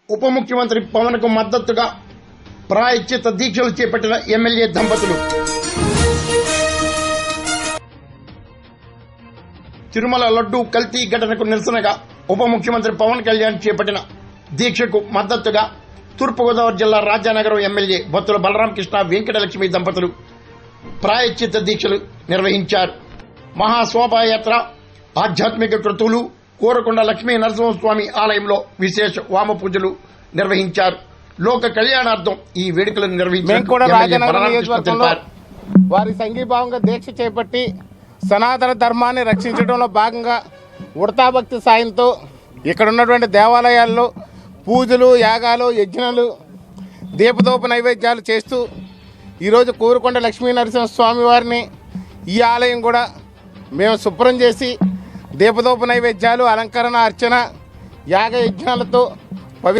ఉప ముఖ్యమంత్రి పవన్ కు మద్దతుగా ప్రాయశ్చిత్త దీక్షలు చేపట్టిన ఎమ్మెల్యే దంపతులు. తిరుమల లడ్డూ కల్తీ ఘటనకు నిరసనగా ఉప ముఖ్యమంత్రి పవన్ కళ్యాణ్ చేపట్టిన దీక్షకు మద్దతుగా తూర్పుగోదావరి జిల్లా రాజానగరం ఎమ్మెల్యే బొత్తుల బలరామకృష్ణ వెంకటలక్ష్మి దంపతులు ప్రాయశ్చిత్త దీక్షలు నిర్వహించారు. మహాశోభాయాత్ర, ఆధ్యాత్మిక కృతువులు, కోరకొండ లక్ష్మీ నరసింహస్వామి ఆలయంలో విశేష వామ పూజలు నిర్వహించారు. లోక కళ్యాణార్థం ఈ వేడుకలను నిర్వహించారు. వారి సంఘీభావంగా దీక్ష చేపట్టి సనాతన ధర్మాన్ని రక్షించడంలో భాగంగా ఉడతాభక్తి సాయంతో ఇక్కడ ఉన్నటువంటి దేవాలయాల్లో పూజలు, యాగాలు, యజ్ఞాలు, దీపదోప నైవేద్యాలు చేస్తూ ఈరోజు కోరుకొండ లక్ష్మీ నరసింహస్వామి వారిని ఈ ఆలయం కూడా మేము శుభ్రం చేసి దీపదోప నైవేద్యాలు, అలంకరణ, అర్చన, యాగ యజ్ఞాలతో